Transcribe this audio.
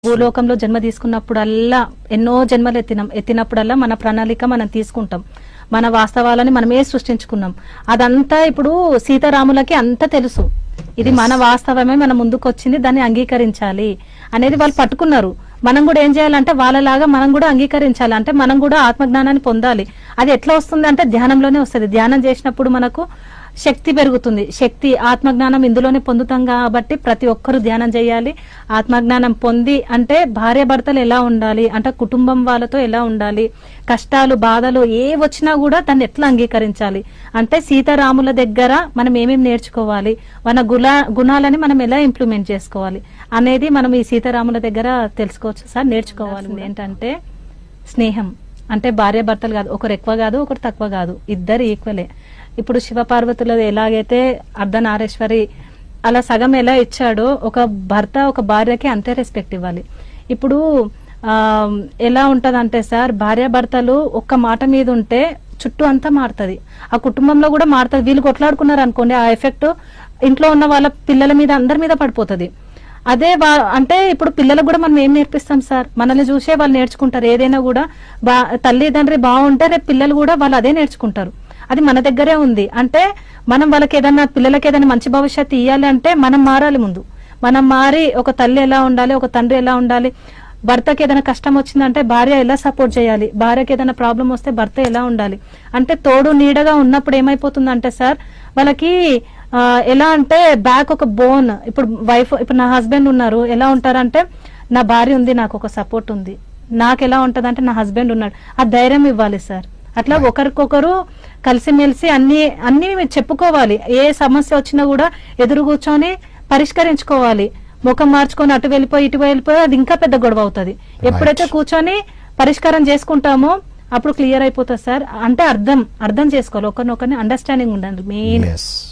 భూలోకంలో జన్మ తీసుకున్నప్పుడల్లా ఎన్నో జన్మలు ఎత్తినప్పుడల్లా మన ప్రణాళిక మనం తీసుకుంటాం, మన వాస్తవాలని మనమే సృష్టించుకున్నాం. అదంతా ఇప్పుడు సీతారాములకి అంతా తెలుసు, ఇది మన వాస్తవమే, మన ముందుకు వచ్చింది, దాన్ని అంగీకరించాలి అనేది వాళ్ళు పట్టుకున్నారు. మనం కూడా ఏం చేయాలంటే వాళ్ళలాగా మనం కూడా అంగీకరించాలి, అంటే మనం కూడా ఆత్మజ్ఞానాన్ని పొందాలి. అది ఎట్లా వస్తుంది అంటే ధ్యానంలోనే వస్తుంది. ధ్యానం చేసినప్పుడు మనకు శక్తి పెరుగుతుంది. శక్తి, ఆత్మజ్ఞానం ఇందులోనే పొందుతాం కాబట్టి ప్రతి ఒక్కరూ ధ్యానం చేయాలి. ఆత్మజ్ఞానం పొంది అంటే భార్య భర్తలు ఎలా ఉండాలి, అంటే కుటుంబం వాళ్ళతో ఎలా ఉండాలి, కష్టాలు బాధలు ఏ వచ్చినా కూడా దాన్ని ఎట్లా అంగీకరించాలి, అంటే సీతారాముల దగ్గర మనం ఏమేమి నేర్చుకోవాలి, మన గుణాలని మనం ఎలా ఇంప్లిమెంట్ చేసుకోవాలి అనేది మనం ఈ సీతారాముల దగ్గర తెలుసుకోవచ్చు సార్. నేర్చుకోవాలి ఏంటంటే స్నేహం, అంటే భార్య భర్తలు కాదు, ఒకరు ఎక్కువ కాదు ఒకరు తక్కువ కాదు, ఇద్దరు ఈక్వలే. ఇప్పుడు శివపార్వతులది ఎలాగైతే అర్ధనారేశ్వరి అలా సగం ఎలా ఇచ్చాడో ఒక భర్త ఒక భార్యకి అంతే రెస్పెక్ట్ ఇవ్వాలి. ఇప్పుడు ఎలా ఉంటదంటే సార్, భార్యాభర్తలు ఒక్క మాట మీద ఉంటే చుట్టూ అంతా మారుతుంది, ఆ కుటుంబంలో కూడా మారుతుంది. వీళ్ళు కొట్లాడుకున్నారు అనుకోండి, ఆ ఎఫెక్ట్ ఇంట్లో ఉన్న వాళ్ళ పిల్లల మీద అందరి మీద పడిపోతుంది. అదే అంటే ఇప్పుడు పిల్లలకు కూడా మనం ఏం నేర్పిస్తాం సార్, మనల్ని చూసే వాళ్ళు నేర్చుకుంటారు. ఏదైనా కూడా తల్లిదండ్రి బాగుంటే రేపు పిల్లలు కూడా వాళ్ళు అదే నేర్చుకుంటారు. అది మన దగ్గరే ఉంది. అంటే మనం వాళ్ళకి ఏదన్నా పిల్లలకి ఏదైనా మంచి భవిష్యత్తు ఇవ్వాలి అంటే మనం మారాలి. ముందు మనం మారి ఒక తల్లి ఎలా ఉండాలి, ఒక తండ్రి ఎలా ఉండాలి, భర్తకి ఏదైనా కష్టం వచ్చిందంటే భార్య ఎలా సపోర్ట్ చేయాలి, భార్యకి ఏదైనా ప్రాబ్లం వస్తే భర్త ఎలా ఉండాలి, అంటే తోడు నీడగా ఉన్నప్పుడు ఏమైపోతుందంటే సార్ వాళ్ళకి ఎలా అంటే బ్యాక్ ఒక బోన్. ఇప్పుడు వైఫ్, ఇప్పుడు నా హస్బెండ్ ఉన్నారు, ఎలా ఉంటారంటే నా భార్య ఉంది, నాకు ఒక సపోర్ట్ ఉంది. నాకు ఎలా ఉంటది అంటే నా హస్బెండ్ ఉన్నాడు, ఆ ధైర్యం ఇవ్వాలి సార్. అట్లా ఒకరికొకరు కలిసిమెలిసి అన్ని చెప్పుకోవాలి. ఏ సమస్య వచ్చినా కూడా ఎదురు కూర్చొని పరిష్కరించుకోవాలి. ముఖం మార్చుకొని అటు వెళ్ళిపోయి ఇటు వెళ్ళిపోయి అది ఇంకా పెద్ద గొడవ అవుతుంది. ఎప్పుడైతే కూర్చొని పరిష్కారం చేసుకుంటామో అప్పుడు క్లియర్ అయిపోతుంది సార్. అంటే అర్థం చేసుకోవాలి, ఒకరినొకరిని అండర్స్టాండింగ్ ఉండాలి మెయిన్.